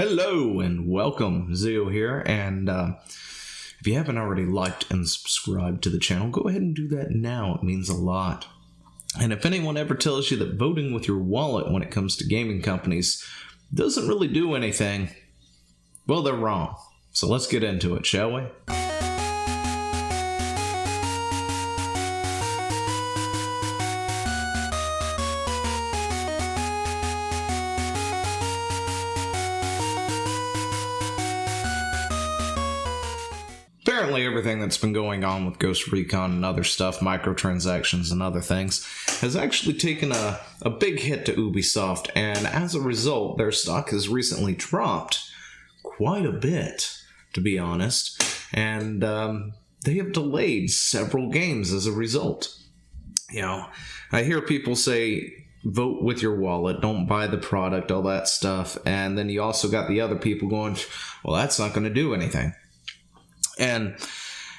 Hello and welcome, Zio here, and if you haven't already liked and subscribed to the channel, go ahead and do that now. It means a lot. And if anyone ever tells you that voting with your wallet when it comes to gaming companies doesn't really do anything, well, they're wrong. So let's get into it, shall we? Apparently everything that's been going on with Ghost Recon and other stuff, microtransactions and other things, has actually taken a big hit to Ubisoft, and as a result, their stock has recently dropped quite a bit, to be honest, and they have delayed several games as a result. You know, I hear people say, vote with your wallet, don't buy the product, all that stuff, and then you also got the other people going, well, that's not going to do anything. And,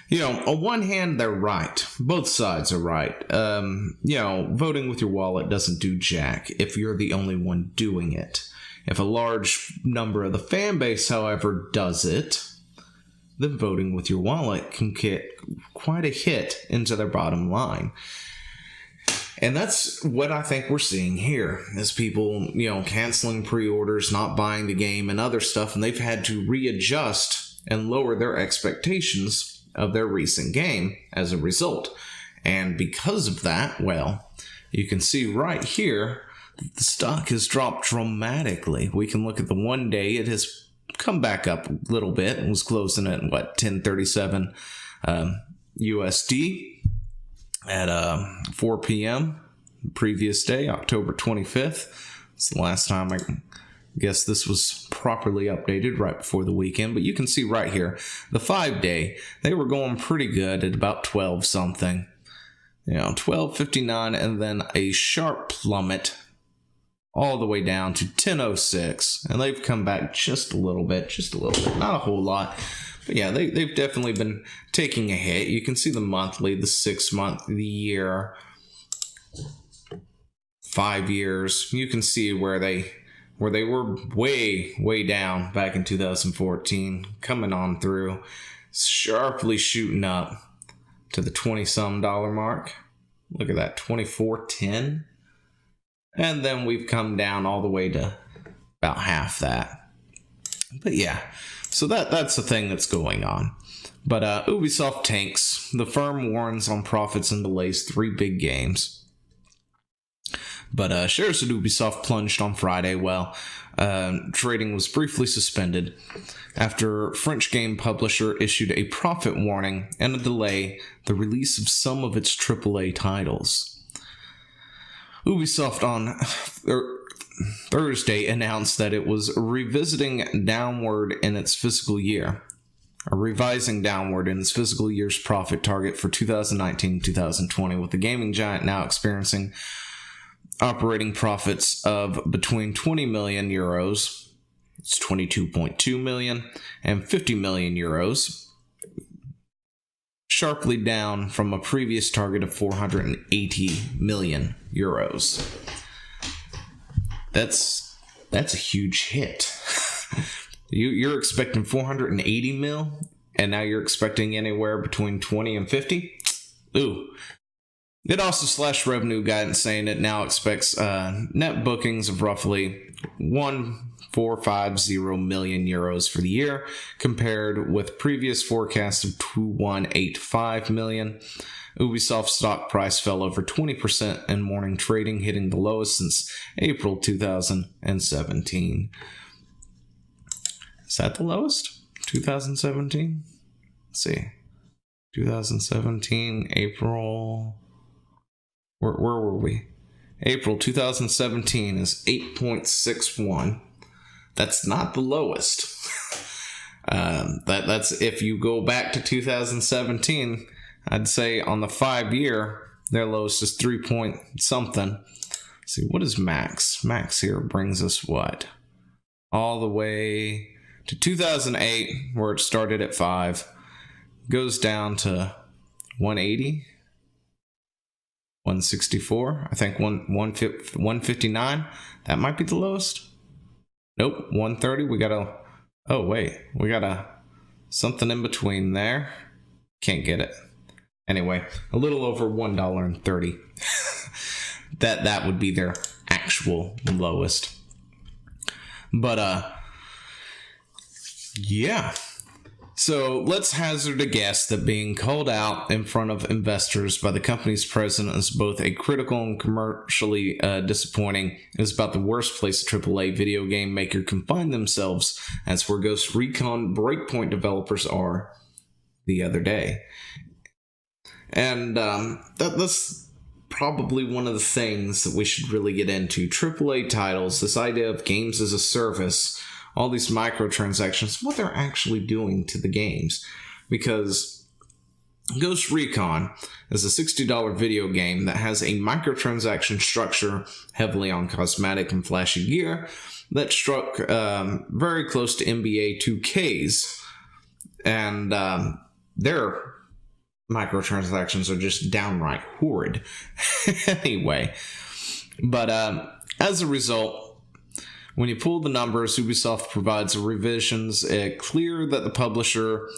you know, on one hand, they're right. Both sides are right. You know, voting with your wallet doesn't do jack if you're the only one doing it. If a large number of the fan base, however, does it, then voting with your wallet can get quite a hit into their bottom line. And that's what I think we're seeing here, is people, you know, canceling pre-orders, not buying the game and other stuff, and they've had to readjust and lower their expectations of their recent game as a result. And because of that, well, you can see right here, the stock has dropped dramatically. We can look at the one day, it has come back up a little bit. It was closing at, what, 1037 USD at 4 p.m. previous day, October 25th. It's the last time I guess this was properly updated right before the weekend, but you can see right here, the 5-day, they were going pretty good at about 12 something, you know, 12.59, and then a sharp plummet all the way down to 10.06, and they've come back just a little bit, not a whole lot, but yeah, they've definitely been taking a hit. You can see the monthly, the 6 month, the year, 5 years. You can see where they were way down back in 2014, coming on through, sharply shooting up to the $20-some mark. Look at that, 24.10. And then we've come down all the way to about half that. But yeah, so that's the thing that's going on. But Ubisoft tanks. The firm warns on profits and delays 3 big games. But shares at Ubisoft plunged on Friday. Well, trading was briefly suspended after French game publisher issued a profit warning and a delay the release of some of its AAA titles. Ubisoft on Thursday announced that it was revising downward in its fiscal year's profit target for 2019-2020, with the gaming giant now experiencing operating profits of between 20 million euros, it's 22.2 million, and 50 million euros, sharply down from a previous target of 480 million euros. That's a huge hit. You're expecting 480 mil, and now you're expecting anywhere between 20 and 50? Ooh. It also slashed revenue guidance, saying it now expects net bookings of roughly 1,450 million euros for the year, compared with previous forecasts of 2,185 million. Ubisoft's stock price fell over 20% in morning trading, hitting the lowest since April 2017. Is that the lowest? 2017? Let's see. 2017, April... Where were we? April 2017 is 8.61. That's not the lowest. That's if you go back to 2017, I'd say on the 5-year, their lowest is 3 point something. Let's see, what is max? Max here brings us what? All the way to 2008, where it started at 5, goes down to 180. 164, I think 159. That might be the lowest. Nope, 130. We got a... Oh, wait. We got a... something in between there. Can't get it. Anyway, a little over $1.30. That would be their actual lowest. But, yeah. So let's hazard a guess that being called out in front of investors by the company's president is both a critical and commercially disappointing. Is about the worst place a AAA video game maker can find themselves. That's where Ghost Recon Breakpoint developers are the other day. And that's probably one of the things that we should really get into. AAA titles, this idea of games as a service, all these microtransactions, what they're actually doing to the games. Because Ghost Recon is a $60 video game that has a microtransaction structure heavily on cosmetic and flashy gear that struck very close to NBA 2K's. And their microtransactions are just downright horrid. Anyway, but as a result, when you pull the numbers, Ubisoft provides revisions. It's clear that the publisher,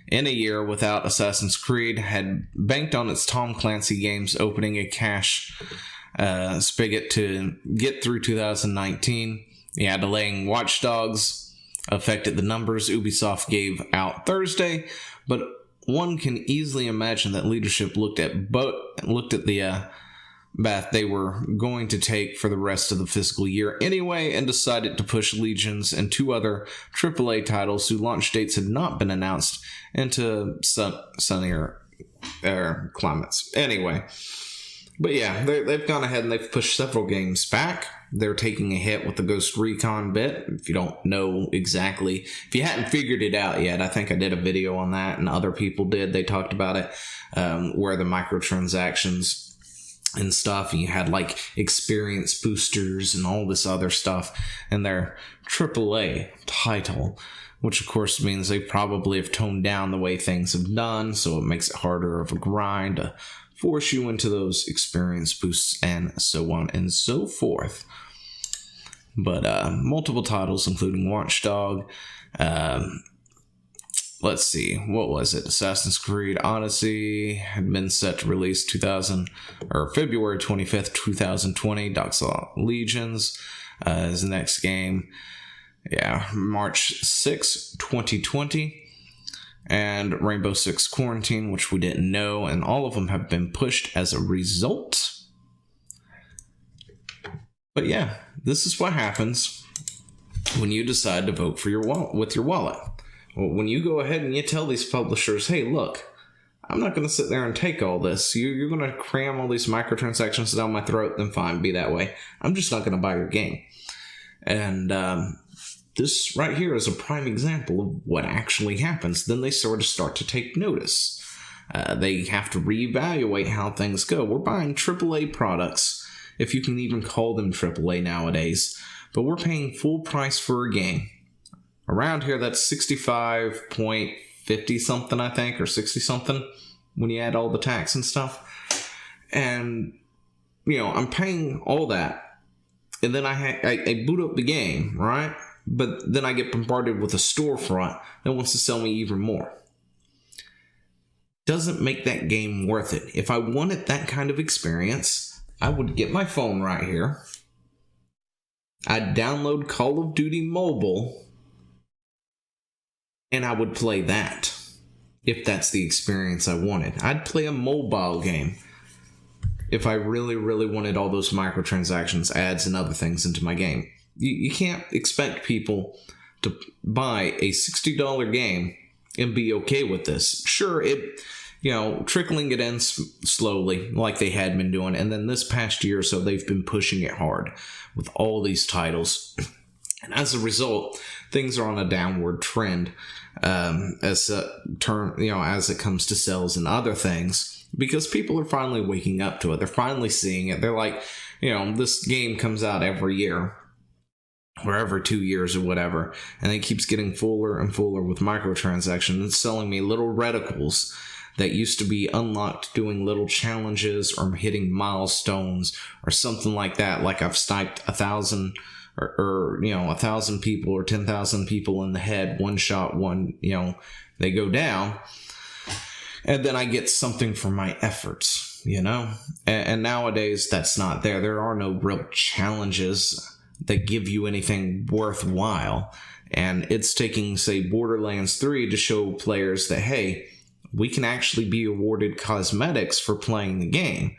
in a year without Assassin's Creed, had banked on its Tom Clancy games opening a cash spigot to get through 2019. Yeah, delaying Watch Dogs affected the numbers Ubisoft gave out Thursday, but one can easily imagine that leadership looked at the path they were going to take for the rest of the fiscal year anyway, and decided to push Legions and 2 other AAA titles whose launch dates had not been announced into sunnier climates. Anyway, but yeah, they've gone ahead and they've pushed several games back. They're taking a hit with the Ghost Recon bit. If you don't know exactly, if you hadn't figured it out yet, I think I did a video on that, and other people did. They talked about it, where the microtransactions and stuff, and you had like experience boosters and all this other stuff in their AAA title, which of course means they probably have toned down the way things have done, so it makes it harder of a grind to force you into those experience boosts and so on and so forth. But multiple titles, including Watchdog, let's see, what was it? Assassin's Creed Odyssey had been set to release February 25th, 2020. Doxa Legions is the next game. Yeah, March 6th, 2020. And Rainbow Six Quarantine, which we didn't know, and all of them have been pushed as a result. But yeah, this is what happens when you decide to vote for your wallet with your wallet. When you go ahead and you tell these publishers, hey, look, I'm not going to sit there and take all this. You're going to cram all these microtransactions down my throat, then fine, be that way. I'm just not going to buy your game. And this right here is a prime example of what actually happens. Then they sort of start to take notice. They have to reevaluate how things go. We're buying AAA products, if you can even call them AAA nowadays, but we're paying full price for a game. Around here, that's 65.50 something, I think, or 60 something when you add all the tax and stuff. And, I'm paying all that. And then I boot up the game, right? But then I get bombarded with a storefront that wants to sell me even more. Doesn't make that game worth it. If I wanted that kind of experience, I would get my phone right here. I'd download Call of Duty Mobile, and I would play that, if that's the experience I wanted. I'd play a mobile game if I really, really wanted all those microtransactions, ads, and other things into my game. You can't expect people to buy a $60 game and be okay with this. Sure, trickling it in slowly, like they had been doing, and then this past year or so, they've been pushing it hard with all these titles. And as a result, things are on a downward trend as it comes to sales and other things, because people are finally waking up to it. They're finally seeing it. They're like, this game comes out every year, or every 2 years or whatever, and it keeps getting fuller and fuller with microtransactions. It's selling me little reticles that used to be unlocked doing little challenges or hitting milestones or something like that. Like I've sniped 1,000 or 1,000 people or 10,000 people in the head, one shot, they go down, and then I get something for my efforts, And nowadays, that's not there. There are no real challenges that give you anything worthwhile. And it's taking, say, Borderlands 3 to show players that, hey, we can actually be awarded cosmetics for playing the game.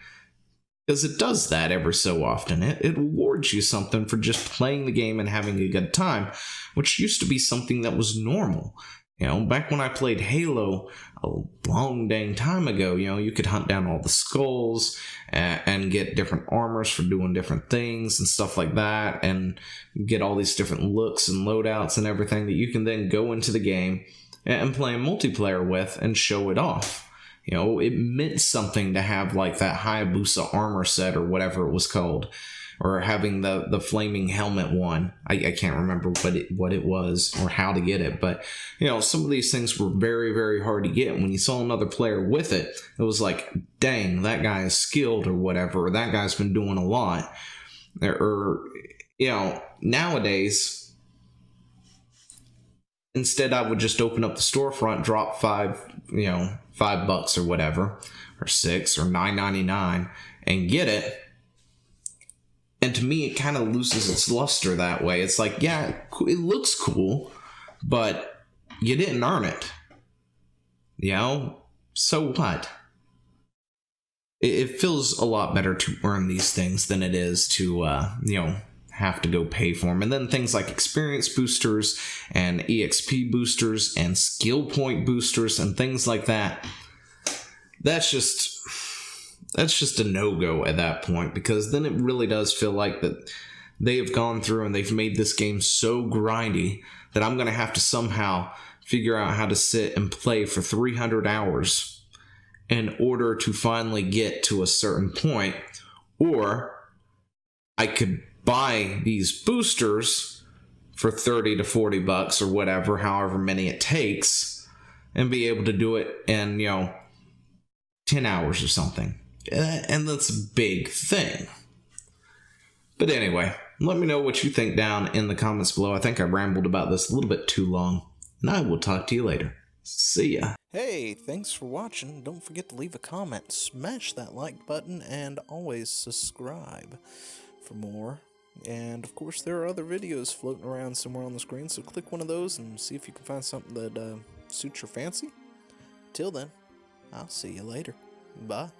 Because it does that every so often. It awards you something for just playing the game and having a good time, which used to be something that was normal. Back when I played Halo a long dang time ago, you could hunt down all the skulls and get different armors for doing different things and stuff like that, and get all these different looks and loadouts and everything that you can then go into the game and play a multiplayer with and show it off. It meant something to have like that Hayabusa armor set or whatever it was called, or having the flaming helmet one. I can't remember what it was or how to get it, but some of these things were very, very hard to get. When you saw another player with it, it was like, dang, that guy is skilled or whatever, or that guy's been doing a lot. Or nowadays, instead I would just open up the storefront, drop $5 or whatever, or $6 or $9.99, and get it. And to me, it kind of loses its luster that way. It's like, yeah, it looks cool, but you didn't earn it. So what? It feels a lot better to earn these things than it is to, have to go pay for them. And then things like experience boosters and EXP boosters and skill point boosters and things like that. That's just a no-go at that point, because then it really does feel like that they have gone through and they've made this game so grindy that I'm going to have to somehow figure out how to sit and play for 300 hours in order to finally get to a certain point. Or I could buy these boosters for $30 to $40 or whatever, however many it takes, and be able to do it in, 10 hours or something. And that's a big thing. But anyway, let me know what you think down in the comments below. I think I rambled about this a little bit too long, and I will talk to you later. See ya. Hey, thanks for watching. Don't forget to leave a comment, smash that like button, and always subscribe for more. And of course, there are other videos floating around somewhere on the screen, so click one of those and see if you can find something that suits your fancy. Till then, I'll see you later. Bye.